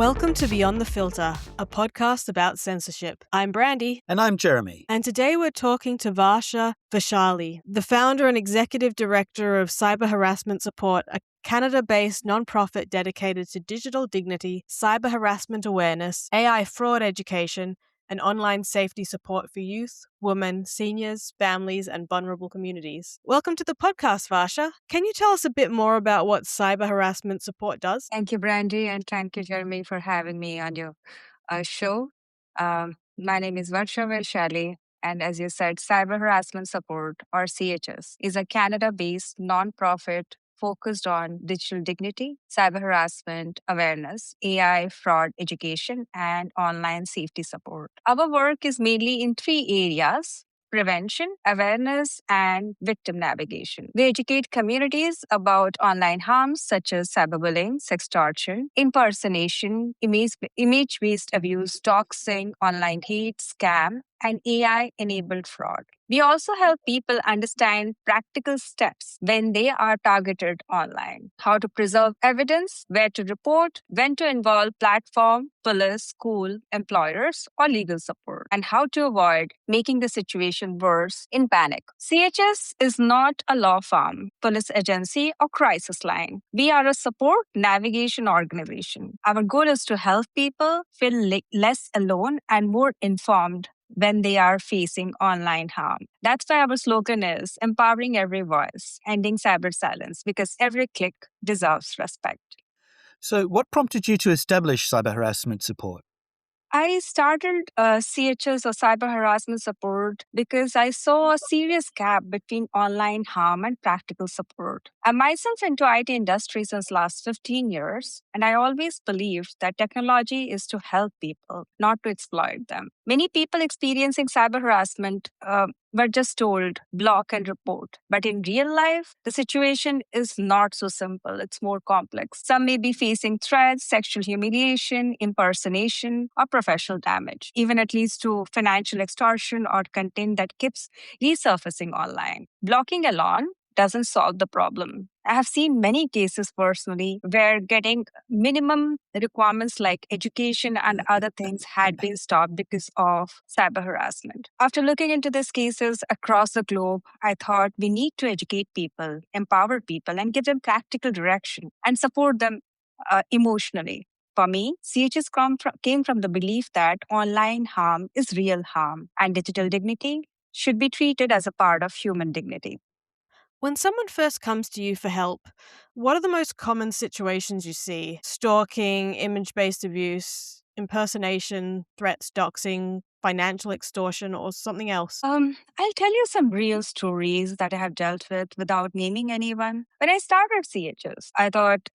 Welcome to Beyond the Filter, a podcast about censorship. I'm Brandy. And I'm Jeremy. And today we're talking to Varsha Vaishali, the founder and executive director of Cyber Harassment Support, a Canada-based nonprofit dedicated to digital dignity, cyber harassment awareness, AI fraud education, and online safety support for youth, women, seniors, families, and vulnerable communities. Welcome to the podcast, Varsha. Can you tell us a bit more about what Cyber Harassment Support does? Thank you, Brandy, and thank you, Jeremy, for having me on your show. My name is Varsha Vaishali, and as you said, Cyber Harassment Support, or CHS, is a Canada-based nonprofit focused on digital dignity, cyber harassment awareness, AI fraud education, and online safety support. Our work is mainly in three areas: prevention, awareness, and victim navigation. We educate communities about online harms such as cyberbullying, sextortion, impersonation, image-based abuse, doxing, online hate, scam, and AI-enabled fraud. We also help people understand practical steps when they are targeted online, how to preserve evidence, where to report, when to involve platform, police, school, employers, or legal support, and how to avoid making the situation worse in panic. CHS is not a law firm, police agency, or crisis line. We are a support navigation organization. Our goal is to help people feel less alone and more informed when they are facing online harm. That's why our slogan is empowering every voice, ending cyber silence, because every click deserves respect. So, what prompted you to establish Cyber Harassment Support? I started CHS or Cyber Harassment Support because I saw a serious gap between online harm and practical support. I'm myself into IT industry since last 15 years, and I always believed that technology is to help people, not to exploit them. Many people experiencing cyber harassment were just told block and report. But in real life, the situation is not so simple. It's more complex. Some may be facing threats, sexual humiliation, impersonation, or professional damage. Even it leads to financial extortion or content that keeps resurfacing online. Blocking alone doesn't solve the problem. I have seen many cases personally where getting minimum requirements like education and other things had been stopped because of cyber harassment. After looking into these cases across the globe, I thought we need to educate people, empower people, and give them practical direction and support them emotionally. For me, CHS came from the belief that online harm is real harm and digital dignity should be treated as a part of human dignity. When someone first comes to you for help, what are the most common situations you see? Stalking, image-based abuse, impersonation, threats, doxing, financial extortion, or something else? I'll tell you some real stories that I have dealt with without naming anyone. When I started CHS, I thought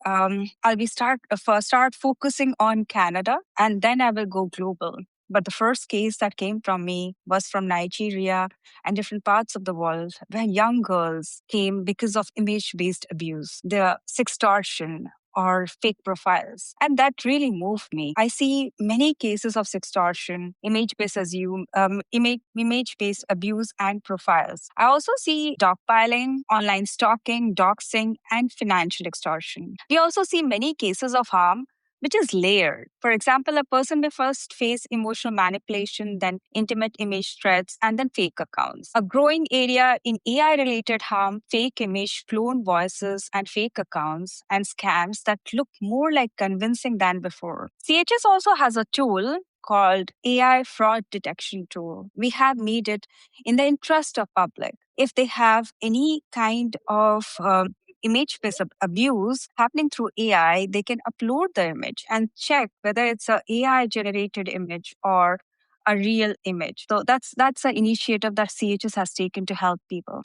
start focusing on Canada, and then I will go global. But the first case that came from me was from Nigeria and different parts of the world where young girls came because of image-based abuse, the sextortion or fake profiles. And that really moved me. I see many cases of sextortion, image-based abuse and profiles. I also see dogpiling, online stalking, doxing, and financial extortion. We also see many cases of harm which is layered. For example, a person may first face emotional manipulation, then intimate image threats, and then fake accounts. A growing area in AI-related harm, fake image, clone voices, and fake accounts, and scams that look more like convincing than before. CHS also has a tool called AI fraud detection tool. We have made it in the interest of public. If they have any kind of image-based abuse happening through AI, they can upload the image and check whether it's a AI-generated image or a real image. So that's an initiative that CHS has taken to help people.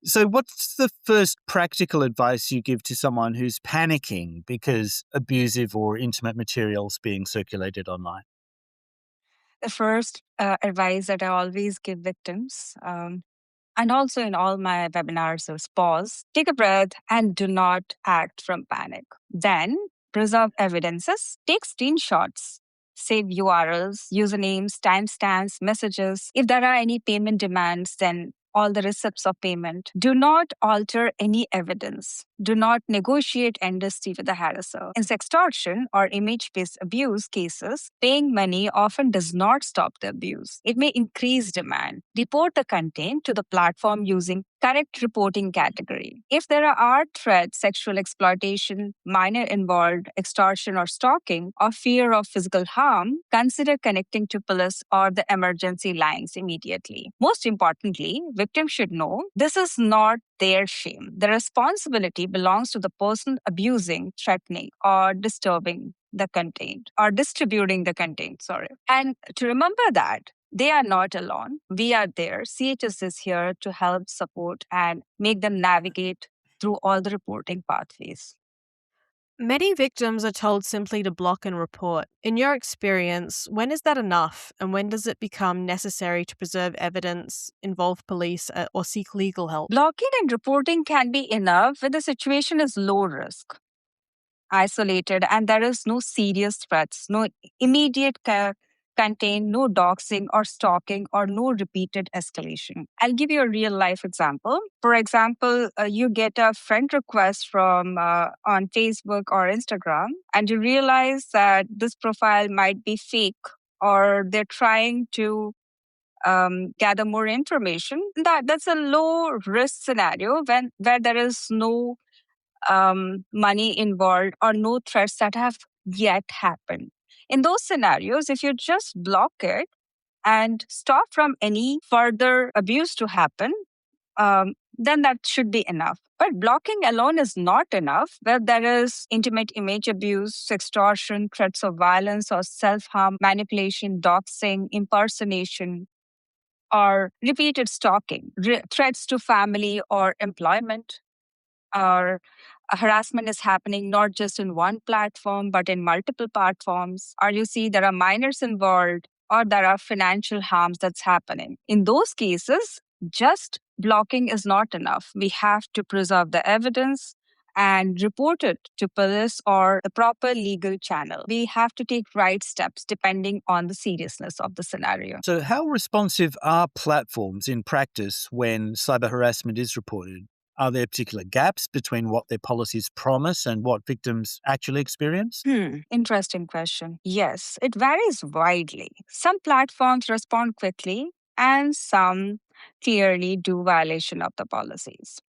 So what's the first practical advice you give to someone who's panicking because abusive or intimate materials being circulated online? The first advice that I always give victims, and also in all my webinars, is pause, take a breath, and do not act from panic. Then preserve evidences, take screenshots, save URLs, usernames, timestamps, messages. If there are any payment demands, then all the receipts of payment. Do not alter any evidence. Do not negotiate endlessly with the harasser. In sextortion or image based abuse cases, paying money often does not stop the abuse. It may increase demand. Report the content to the platform using correct reporting category. If there are threats, sexual exploitation, minor involved, extortion or stalking, or fear of physical harm, consider connecting to police or the emergency lines immediately. Most importantly, victims should know this is not their shame. The responsibility belongs to the person abusing, threatening, or disturbing the content or distributing the content, sorry. And to remember that they are not alone. We are there. CHS is here to help, support, and make them navigate through all the reporting pathways. Many victims are told simply to block and report. In your experience, when is that enough, and when does it become necessary to preserve evidence, involve police, or seek legal help? Blocking and reporting can be enough when the situation is low risk, isolated, and there is no serious threats, no immediate contain, no doxing or stalking, or no repeated escalation. I'll give you a real life example. For example, you get a friend request from on Facebook or Instagram, and you realize that this profile might be fake, or they're trying to gather more information. That's a low risk scenario where there is no money involved or no threats that have yet happened. In those scenarios, if you just block it and stop from any further abuse to happen, then that should be enough. But blocking alone is not enough where there is intimate image abuse, extortion, threats of violence or self harm, manipulation, doxing, impersonation, or repeated stalking, threats to family or employment, or harassment is happening not just in one platform, but in multiple platforms, or you see there are minors involved, or there are financial harms that's happening. In those cases, just blocking is not enough. We have to preserve the evidence and report it to police or the proper legal channel. We have to take right steps depending on the seriousness of the scenario. So, how responsive are platforms in practice when cyber harassment is reported? Are there particular gaps between what their policies promise and what victims actually experience? Interesting question. Yes, it varies widely. Some platforms respond quickly, and some clearly do violation of the policies.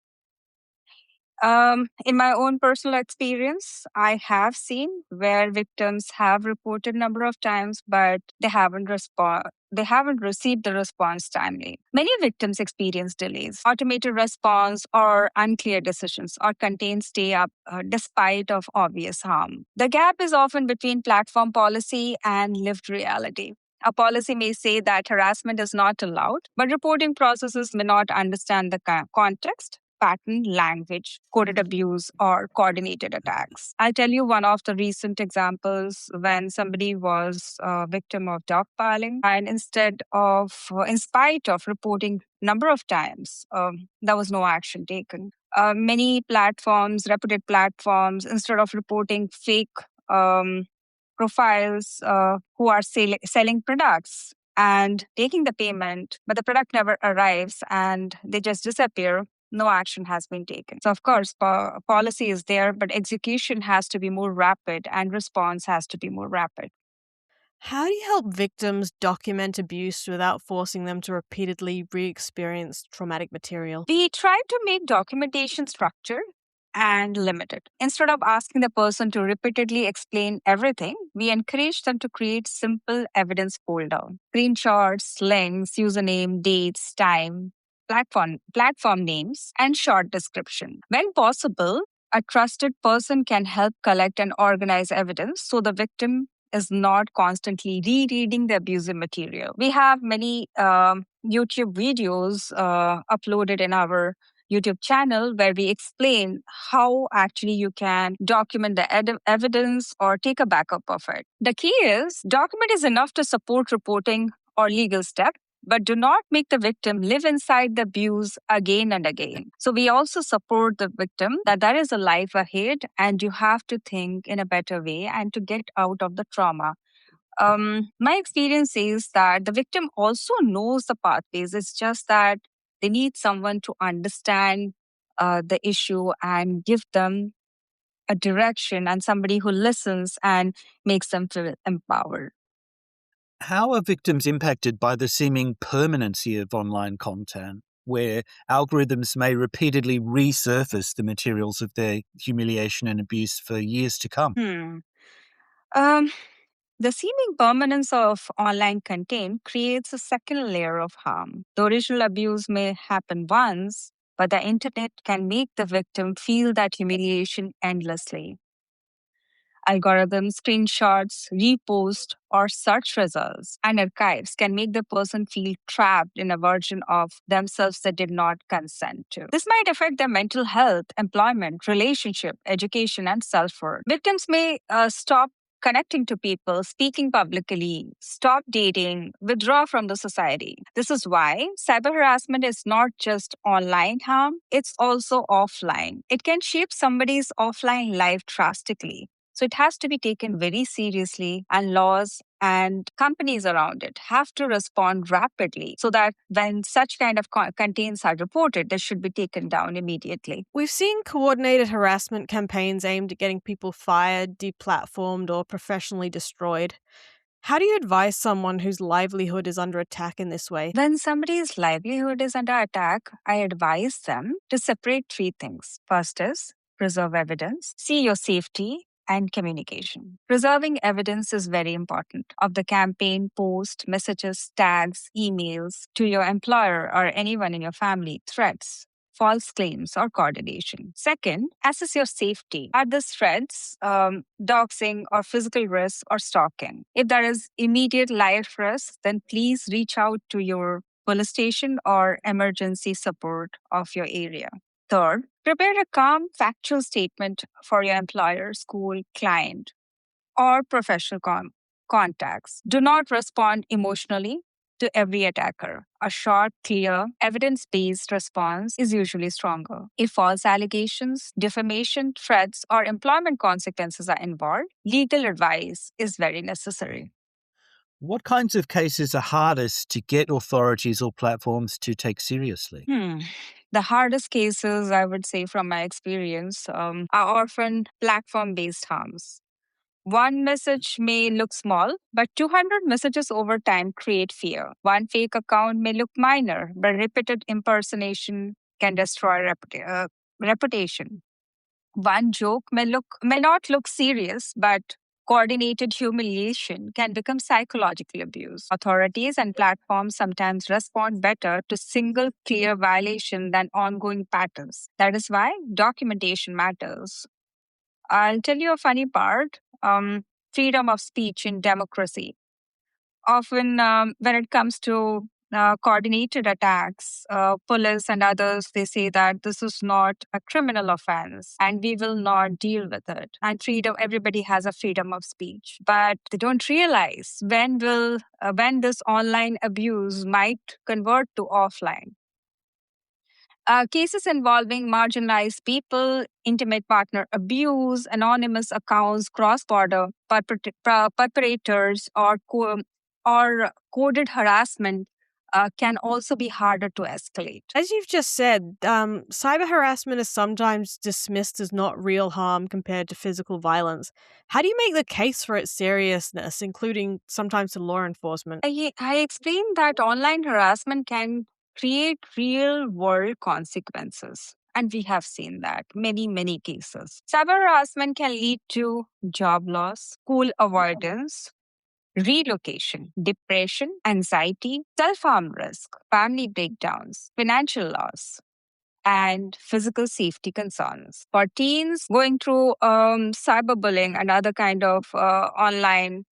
In my own personal experience, I have seen where victims have reported number of times, but they haven't received the response timely. Many victims experience delays, automated response, or unclear decisions, or contain stay up despite of obvious harm. The gap is often between platform policy and lived reality. A policy may say that harassment is not allowed, but reporting processes may not understand the context, pattern, language, coded abuse, or coordinated attacks. I'll tell you one of the recent examples when somebody was a victim of dogpiling, and in spite of reporting number of times, there was no action taken. Many platforms, reputed platforms, instead of reporting fake profiles who are selling products and taking the payment, but the product never arrives and they just disappear. No action has been taken. So, of course, policy is there, but execution has to be more rapid and response has to be more rapid. How do you help victims document abuse without forcing them to repeatedly re experience traumatic material? We try to make documentation structured and limited. Instead of asking the person to repeatedly explain everything, we encourage them to create simple evidence folder, screenshots, links, username, dates, time, platform names, and short description. When possible, a trusted person can help collect and organize evidence so the victim is not constantly rereading the abusive material. We have many YouTube videos uploaded in our YouTube channel where we explain how actually you can document the evidence or take a backup of it. The key is document is enough to support reporting or legal step, but do not make the victim live inside the abuse again and again. So we also support the victim that there is a life ahead and you have to think in a better way and to get out of the trauma. My experience is that the victim also knows the pathways. It's just that They need someone to understand the issue and give them a direction, and somebody who listens and makes them feel empowered. How are victims impacted by the seeming permanency of online content, where algorithms may repeatedly resurface the materials of their humiliation and abuse for years to come? Um, the seeming permanence of online content creates a second layer of harm. The original abuse may happen once, but the internet can make the victim feel that humiliation endlessly. Algorithms, screenshots, reposts, or search results and archives can make the person feel trapped in a version of themselves that did not consent to. This might affect their mental health, employment, relationship, education, and self worth. Victims may stop connecting to people, speaking publicly, stop dating, withdraw from the society. This is why cyber harassment is not just online harm, it's also offline. It can shape somebody's offline life drastically. So it has to be taken very seriously, and laws and companies around it have to respond rapidly so that when such kind of contents are reported, they should be taken down immediately. We've seen coordinated harassment campaigns aimed at getting people fired, deplatformed, or professionally destroyed. How do you advise someone whose livelihood is under attack in this way? When somebody's livelihood is under attack, I advise them to separate three things. First is preserve evidence, see your safety, and communication. Preserving evidence is very important of the campaign, post, messages, tags, emails to your employer or anyone in your family, threats, false claims, or coordination. Second, assess your safety. Are the threats doxing or physical risk or stalking? If there is immediate life risk, then please reach out to your police station or emergency support of your area. Third, prepare a calm, factual statement for your employer, school, client, or professional contacts. Do not respond emotionally to every attacker. A short, clear, evidence based response is usually stronger. If false allegations, defamation, threats, or employment consequences are involved, legal advice is very necessary. What kinds of cases are hardest to get authorities or platforms to take seriously? The hardest cases, I would say, from my experience, are often platform based harms. One message may look small, but 200 messages over time create fear. One fake account may look minor, but repeated impersonation can destroy reputation. One joke may not look serious, but coordinated humiliation can become psychological abuse. Authorities and platforms sometimes respond better to single clear violation than ongoing patterns. That is why documentation matters. I'll tell you a funny part. Freedom of speech in democracy. Often, when it comes to coordinated attacks, police and others, they say that this is not a criminal offense and we will not deal with it. And freedom, everybody has a freedom of speech, but they don't realize when this online abuse might convert to offline. Cases involving marginalized people, intimate partner abuse, anonymous accounts, cross-border perpetrators, or coded harassment can also be harder to escalate. As you've just said, cyber harassment is sometimes dismissed as not real harm compared to physical violence. How do you make the case for its seriousness, including sometimes to law enforcement? I explained that online harassment can create real world consequences. And we have seen that many cases. Cyber harassment can lead to job loss, school avoidance, relocation, depression, anxiety, self harm risk, family breakdowns, financial loss, and physical safety concerns. For teens going through cyberbullying and other kind of online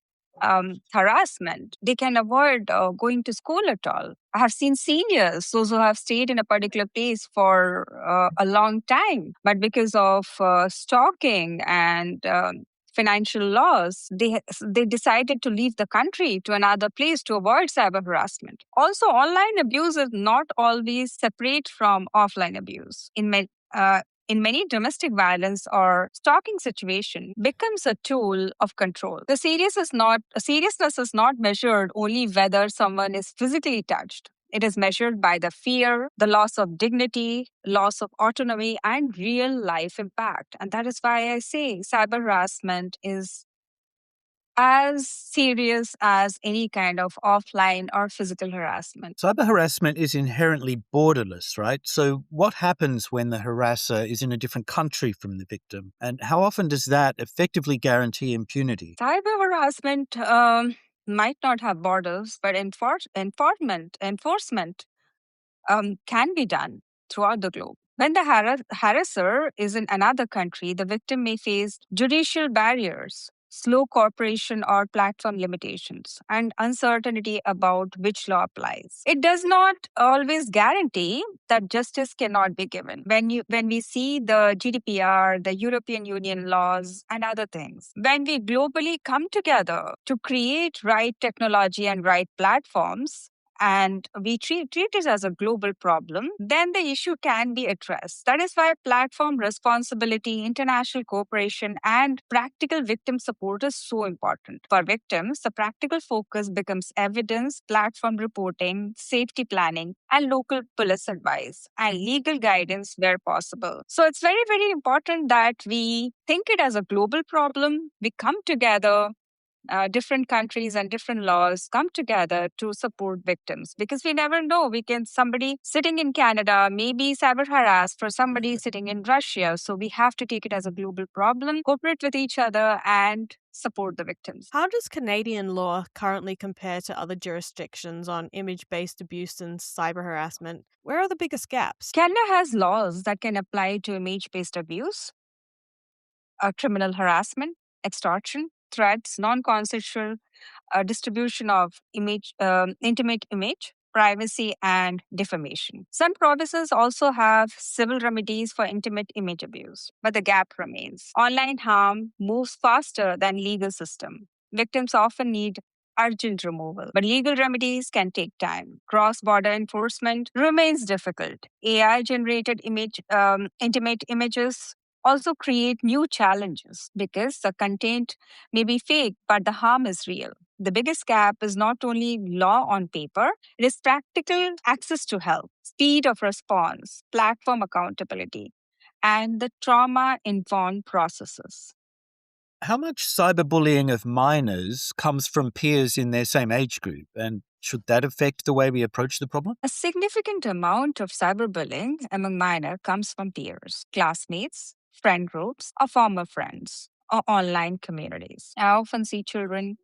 harassment, they can avoid going to school at all. I have seen seniors, those who have stayed in a particular place for a long time, but because of stalking and financial loss, they decided to leave the country to another place to avoid cyber harassment. Also, online abuse is not always separate from offline abuse. In many domestic violence or stalking situation becomes a tool of control. The seriousness is not measured only whether someone is physically touched. It is measured by the fear, the loss of dignity, loss of autonomy, and real life impact. And that is why I say cyber harassment is as serious as any kind of offline or physical harassment. Cyber harassment is inherently borderless, right? So, what happens when the harasser is in a different country from the victim? And how often does that effectively guarantee impunity? Cyber harassment might not have borders, but enforcement can be done throughout the globe. When the harasser is in another country, the victim may face judicial barriers, slow cooperation or platform limitations, and uncertainty about which law applies. It does not always guarantee that justice cannot be given. When we see the GDPR, the European Union laws, and other things, when we globally come together to create right technology and right platforms, and we treat it as a global problem, then the issue can be addressed. That is why platform responsibility, international cooperation, and practical victim support is so important. For victims, the practical focus becomes evidence, platform reporting, safety planning, and local police advice and legal guidance where possible. So it's very, very important that we think it as a global problem. We come together, different countries and different laws come together to support victims, because we never know, we can somebody sitting in Canada may be cyber harassed for somebody sitting in Russia. So we have to take it as a global problem, cooperate with each other, and support the victims. How does Canadian law currently compare to other jurisdictions on image based abuse and cyber harassment? Where are the biggest gaps? Canada has laws that can apply to image based abuse, criminal harassment, extortion, threats, non consensual distribution of intimate image, privacy, and defamation. Some provinces also have civil remedies for intimate image abuse, but the gap remains. Online harm moves faster than legal system. Victims often need urgent removal, but legal remedies can take time. Cross-border enforcement remains difficult. AI-generated intimate images also create new challenges because the content may be fake, but the harm is real. The biggest gap is not only law on paper, it is practical access to help, speed of response, platform accountability, and the trauma informed processes. How much cyberbullying of minors comes from peers in their same age group? And should that affect the way we approach the problem? A significant amount of cyberbullying among minors comes from peers, classmates, friend groups, or former friends, or online communities. I often see children,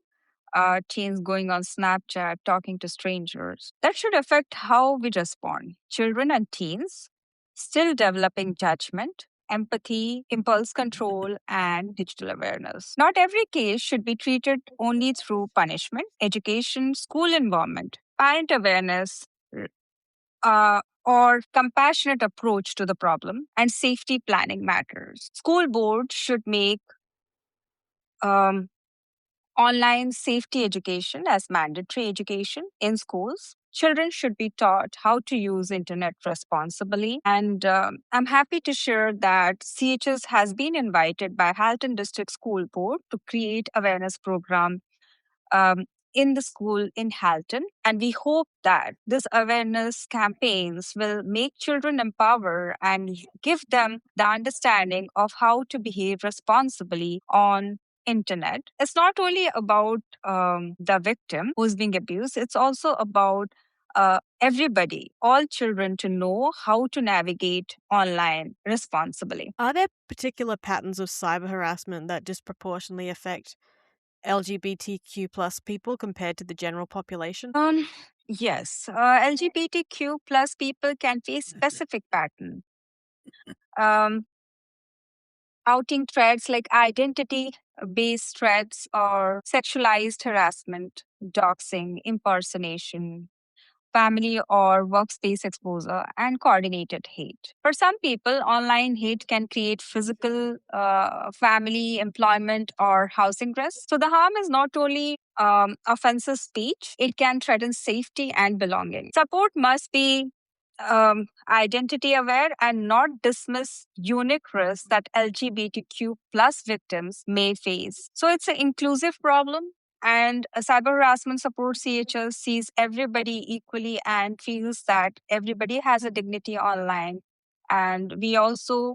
teens going on Snapchat, talking to strangers. That should affect how we respond. Children and teens still developing judgment, empathy, impulse control, and digital awareness. Not every case should be treated only through punishment, education, school environment, parent awareness, or compassionate approach to the problem, and safety planning matters. School boards should make um, online safety education as mandatory education in schools. Children should be taught how to use internet responsibly. And I'm happy to share that CHS has been invited by Halton District School Board to create awareness program um, in the school in Halton. And we hope that this awareness campaigns will make children empower and give them the understanding of how to behave responsibly on internet. It's not only about the victim who's being abused, it's also about everybody, all children, to know how to navigate online responsibly. Are there particular patterns of cyber harassment that disproportionately affect LGBTQ plus people compared to the general population? Yes, LGBTQ plus people can face specific pattern. Um, Outing threats like identity based threats or sexualized harassment, doxing, impersonation, family or workspace exposure, and coordinated hate. For some people, online hate can create physical, family, employment, or housing risk. So the harm is not only offensive speech, it can threaten safety and belonging. Support must be identity aware and not dismiss unique risks that LGBTQ plus victims may face. So it's an inclusive problem. And a cyber harassment support CHS sees everybody equally and feels that everybody has a dignity online. And we also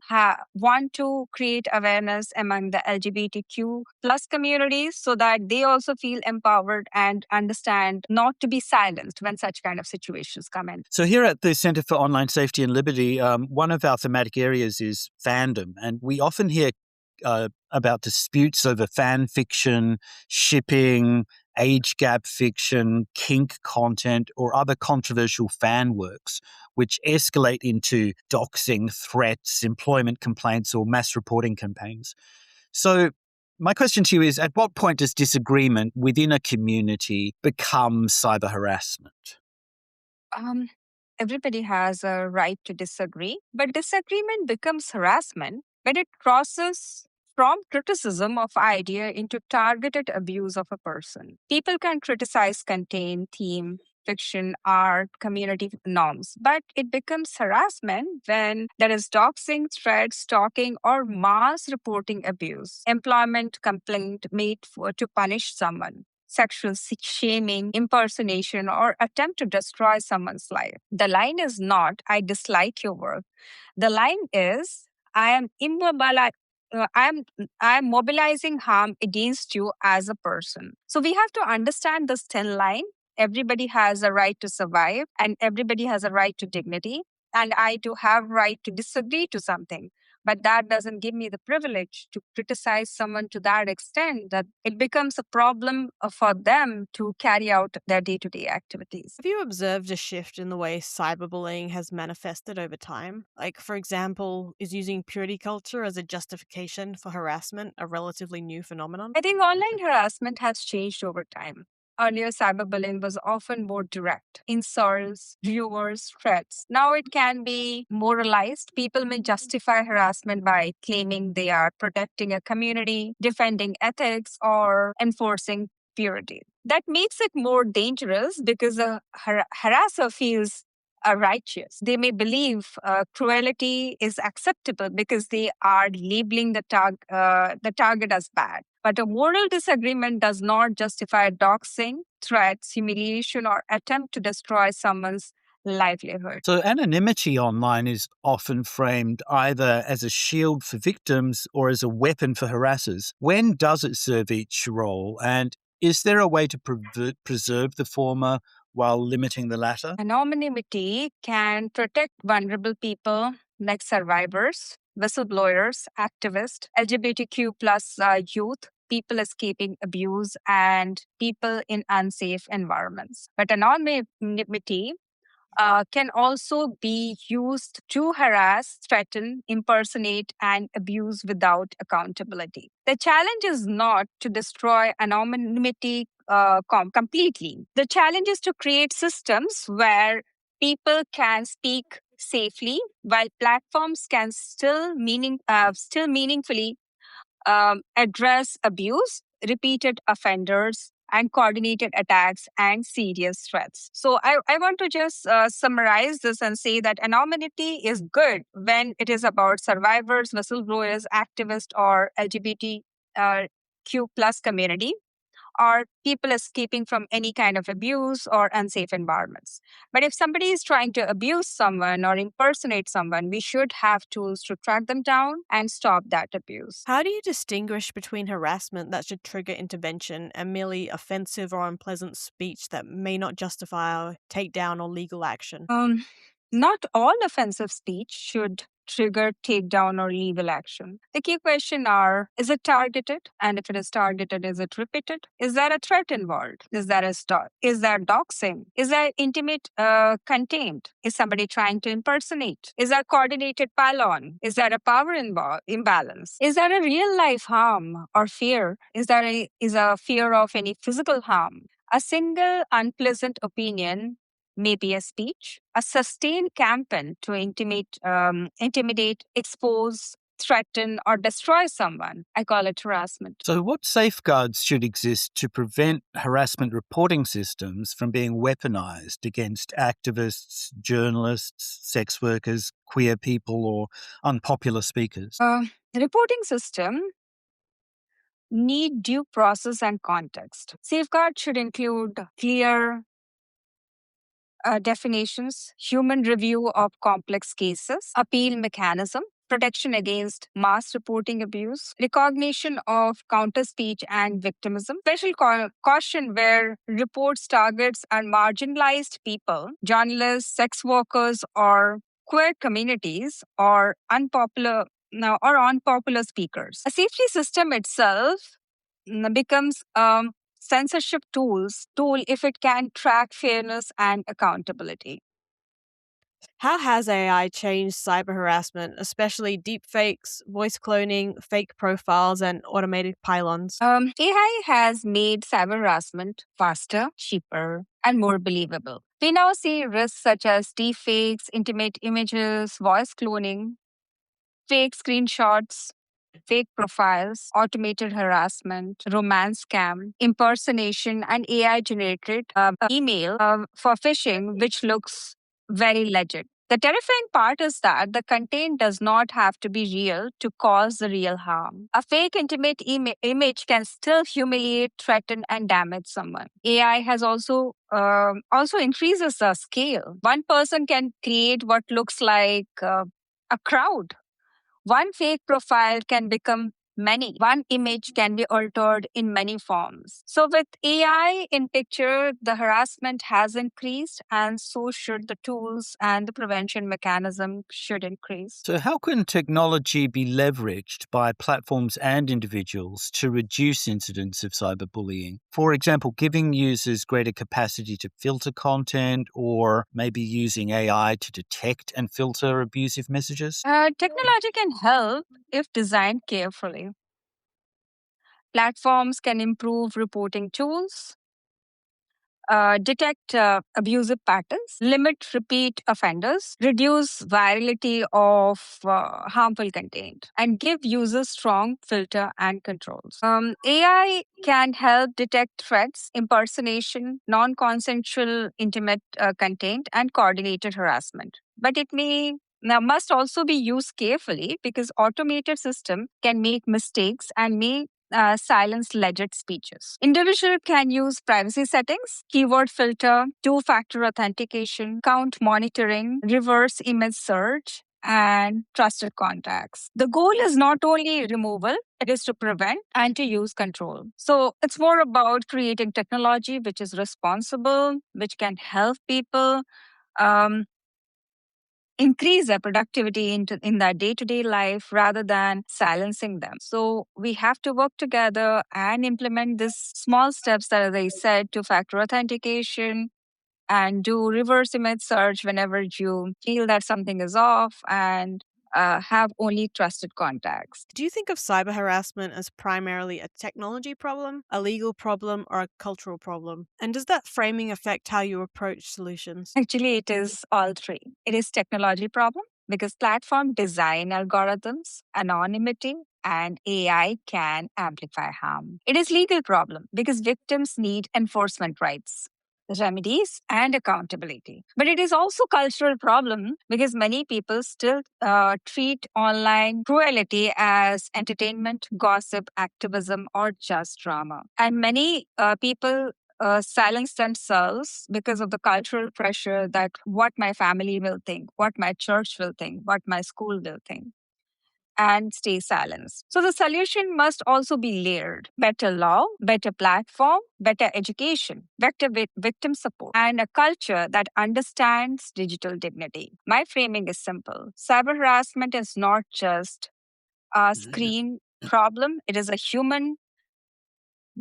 want to create awareness among the LGBTQ plus communities so that they also feel empowered and understand not to be silenced when such kind of situations come in. So here at the Centre for Online Safety and Liberty, one of our thematic areas is fandom, and we often hear about disputes over fan fiction, shipping, age gap fiction, kink content, or other controversial fan works, which escalate into doxing, threats, employment complaints, or mass reporting campaigns. So my question to you is, at what point does disagreement within a community become cyber harassment? Um, Everybody has a right to disagree, but disagreement becomes harassment when it crosses from criticism of idea into targeted abuse of a person. People can criticize content, theme, fiction, art, community norms, but it becomes harassment when there is doxing, threats, stalking, or mass reporting abuse, employment complaint made to punish someone, sexual shaming, impersonation, or attempt to destroy someone's life. The line is not, I dislike your work. The line is, I am immobili- I am mobilizing harm against you as a person. So we have to understand this thin line. Everybody has a right to survive and everybody has a right to dignity. And I do have right to disagree to something. But that doesn't give me the privilege to criticize someone to that extent that it becomes a problem for them to carry out their day-to-day activities. Have you observed a shift in the way cyberbullying has manifested over time? Like, for example, is using purity culture as a justification for harassment a relatively new phenomenon? I think online harassment has changed over time. Earlier, cyberbullying was often more direct insults, rumors, threats. Now it can be moralized. People may justify harassment by claiming they are protecting a community, defending ethics, or enforcing purity. That makes it more dangerous because a harasser feels righteous. They may believe cruelty is acceptable because they are labeling the target as bad. But a moral disagreement does not justify doxing, threats, humiliation, or attempt to destroy someone's livelihood. So anonymity online is often framed either as a shield for victims or as a weapon for harassers. When does it serve each role? And is there a way to preserve the former while limiting the latter? Anonymity can protect vulnerable people like survivors, whistleblowers, activists, LGBTQ plus youth, people escaping abuse, and people in unsafe environments. But anonymity can also be used to harass, threaten, impersonate, and abuse without accountability. The challenge is not to destroy anonymity completely. The challenge is to create systems where people can speak safely while platforms can still meaningfully address abuse, repeated offenders, and coordinated attacks and serious threats. So I want to just summarize this and say that anonymity is good when it is about survivors, whistleblowers, activists, or LGBTQ plus community, or people escaping from any kind of abuse or unsafe environments. But if somebody is trying to abuse someone or impersonate someone, we should have tools to track them down and stop that abuse. How do you distinguish between harassment that should trigger intervention and merely offensive or unpleasant speech that may not justify takedown or legal action? Not all offensive speech should trigger takedown or legal action. The key question are, is it targeted? And if it is targeted, is it repeated? Is there a threat involved? Is there doxing? Is there intimate content? Is somebody trying to impersonate? Is there coordinated pile-on? Is there a power imbalance? Is there a real life harm or fear? Is a fear of any physical harm? A single unpleasant opinion may be a speech, a sustained campaign to intimidate, expose, threaten, or destroy someone. I call it harassment. So what safeguards should exist to prevent harassment reporting systems from being weaponized against activists, journalists, sex workers, queer people, or unpopular speakers? The reporting system need due process and context. Safeguards should include clear definitions, human review of complex cases, appeal mechanism, protection against mass reporting abuse, recognition of counter speech and victimism, special caution where reports targets and marginalized people, journalists, sex workers, or queer communities, or unpopular speakers. A safety system itself becomes censorship tool if it can track fairness and accountability. How has AI changed cyber harassment, especially deepfakes, voice cloning, fake profiles, and automated pylons? AI has made cyber harassment faster, cheaper, and more believable. We now see risks such as deepfakes, intimate images, voice cloning, fake screenshots, fake profiles, automated harassment, romance scam, impersonation, and AI generated email for phishing, which looks very legit. The terrifying part is that the content does not have to be real to cause the real harm. A fake intimate image can still humiliate, threaten, and damage someone. AI has also increases the scale. One person can create what looks like a crowd. One fake profile can become many. One image can be altered in many forms. So, with AI in picture, the harassment has increased, and so should the tools and the prevention mechanism should increase. So, how can technology be leveraged by platforms and individuals to reduce incidents of cyberbullying? For example, giving users greater capacity to filter content or maybe using AI to detect and filter abusive messages? Technology can help if designed carefully. Platforms can improve reporting tools, detect abusive patterns, limit repeat offenders, reduce virality of harmful content, and give users strong filter and controls. AI can help detect threats, impersonation, non consensual intimate content, and coordinated harassment. But it may now must also be used carefully because automated system can make mistakes and may silence legit speeches. Individual can use privacy settings, keyword filter, two-factor authentication, count monitoring, reverse image search, and trusted contacts. The goal is not only removal, it is to prevent and to use control. So it's more about creating technology which is responsible, which can help people um, increase their productivity in their day-to-day life rather than silencing them. So we have to work together and implement these small steps that, as I said, two-factor authentication and do reverse image search whenever you feel that something is off and have only trusted contacts. Do you think of cyber harassment as primarily a technology problem, a legal problem, or a cultural problem? And does that framing affect how you approach solutions? Actually, it is all three. It is technology problem because platform design algorithms, anonymity, and AI can amplify harm. It is legal problem because victims need enforcement rights, remedies, and accountability. But it is also cultural problem because many people still treat online cruelty as entertainment, gossip, activism, or just drama. And many people silence themselves because of the cultural pressure that what my family will think, what my church will think, what my school will think, and stay silenced. So the solution must also be layered: better law, better platform, better education, better victim support, and a culture that understands digital dignity. My framing is simple: cyber harassment is not just a screen problem, it is a human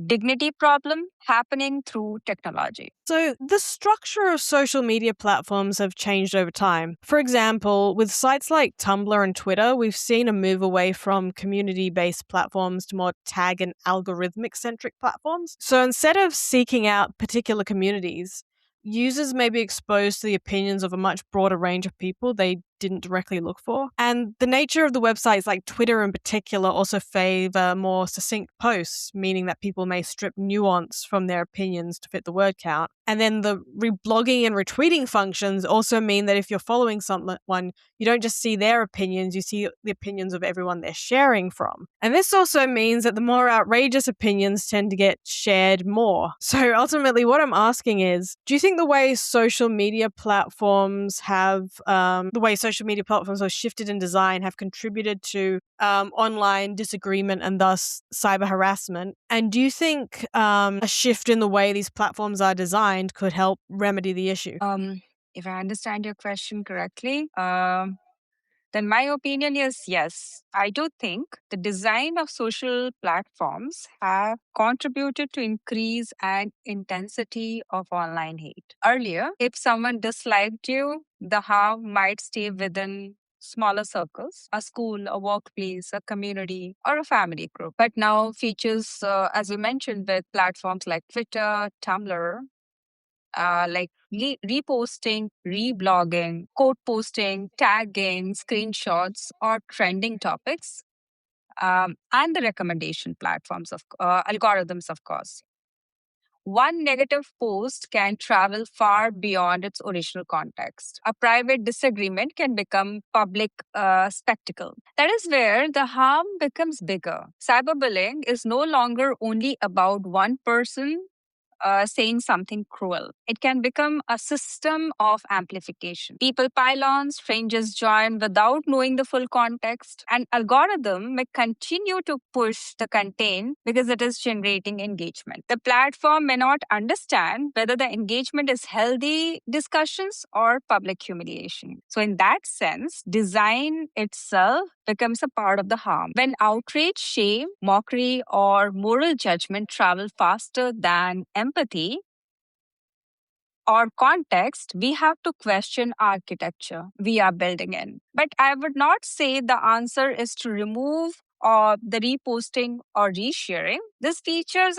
dignity problem happening through technology. So, the structure of social media platforms have changed over time. For example, with sites like Tumblr and Twitter, we've seen a move away from community based platforms to more tag and algorithmic centric platforms. So, instead of seeking out particular communities, users may be exposed to the opinions of a much broader range of people they didn't directly look for. And the nature of the websites, like Twitter in particular, also favor more succinct posts, meaning that people may strip nuance from their opinions to fit the word count. And then the reblogging and retweeting functions also mean that if you're following someone, you don't just see their opinions, you see the opinions of everyone they're sharing from. And this also means that the more outrageous opinions tend to get shared more. So ultimately, what I'm asking is, do you think the way social media platforms have shifted in design have contributed to online disagreement and thus cyber harassment? And do you think a shift in the way these platforms are designed could help remedy the issue? If I understand your question correctly, then my opinion is yes. I do think the design of social platforms have contributed to increase and intensity of online hate. Earlier, if someone disliked you, the harm might stay within smaller circles, a school, a workplace, a community, or a family group. But now features, as you mentioned, with platforms like Twitter, Tumblr, like reposting, reblogging, quote posting, tagging, screenshots, or trending topics, and the recommendation platforms of algorithms, of course. One negative post can travel far beyond its original context. A private disagreement can become public spectacle. That is where the harm becomes bigger. Cyberbullying is no longer only about one person saying something cruel. It can become a system of amplification. People pile on, strangers join without knowing the full context. An algorithm may continue to push the content because it is generating engagement. The platform may not understand whether the engagement is healthy discussions or public humiliation. So, in that sense, design itself becomes a part of the harm. When outrage, shame, mockery, or moral judgment travel faster than empathy or context, we have to question architecture we are building in. But I would not say the answer is to remove the reposting or resharing. These features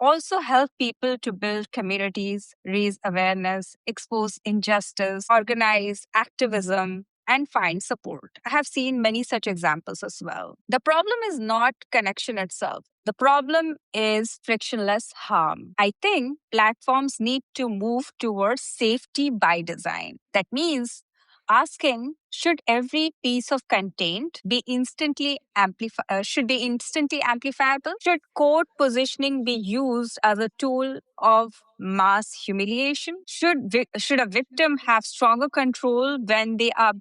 also help people to build communities, raise awareness, expose injustice, organize activism, and find support. I have seen many such examples as well. The problem is not connection itself. The problem is frictionless harm. I think platforms need to move towards safety by design. That means asking, should every piece of content be should be instantly amplifiable? Should code positioning be used as a tool of mass humiliation? Should a victim have stronger control when they are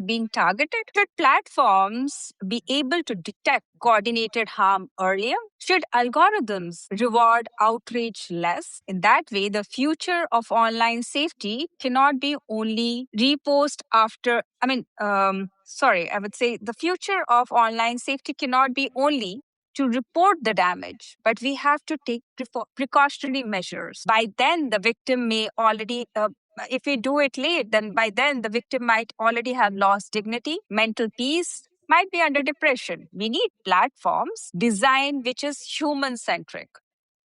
being targeted? Should platforms be able to detect coordinated harm earlier? Should algorithms reward outrage less? In that way, the future of online safety cannot be only repost after. I would say the future of online safety cannot be only to report the damage, but we have to take precautionary measures. By then, the victim may already. If we do it late, then by then the victim might already have lost dignity, mental peace, might be under depression. We need platforms design which is human centric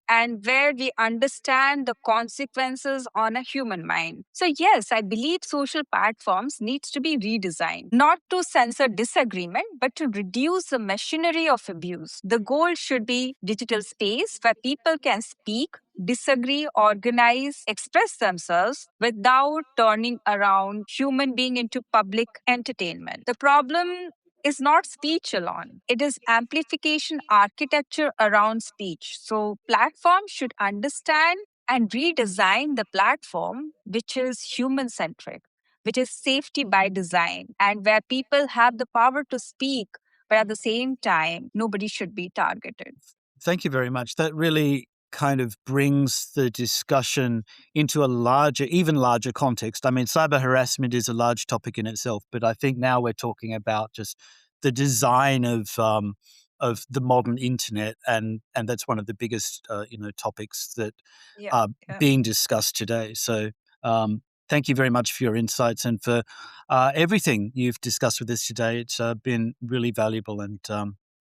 and where we understand the consequences on a human mind. So yes, I believe social platforms needs to be redesigned, not to censor disagreement, but to reduce the machinery of abuse. The goal should be digital space where people can speak, disagree, organize, express themselves without turning around human being into public entertainment. The problem is not speech alone. It is amplification architecture around speech. So platforms should understand and redesign the platform which is human centric, which is safety by design, and where people have the power to speak, but at the same time, nobody should be targeted. Thank you very much. That really kind of brings the discussion into a even larger context. I mean, cyber harassment is a large topic in itself, but I think now we're talking about just the design of the modern internet, and that's one of the biggest topics that are being discussed today. So thank you very much for your insights and for everything you've discussed with us today. It's been really valuable, and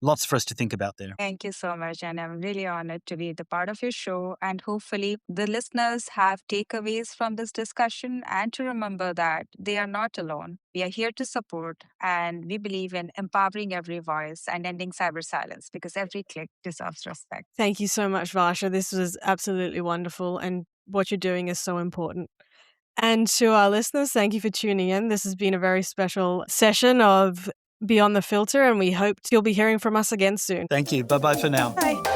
lots for us to think about there. Thank you so much. And I'm really honored to be the part of your show. And hopefully, the listeners have takeaways from this discussion and to remember that they are not alone. We are here to support, and we believe in empowering every voice and ending cyber silence because every click deserves respect. Thank you so much, Varsha. This was absolutely wonderful, and what you're doing is so important. And to our listeners, thank you for tuning in. This has been a very special session of Beyond the Filter, and we hope you'll be hearing from us again soon. Thank you. Bye-bye for now. Bye.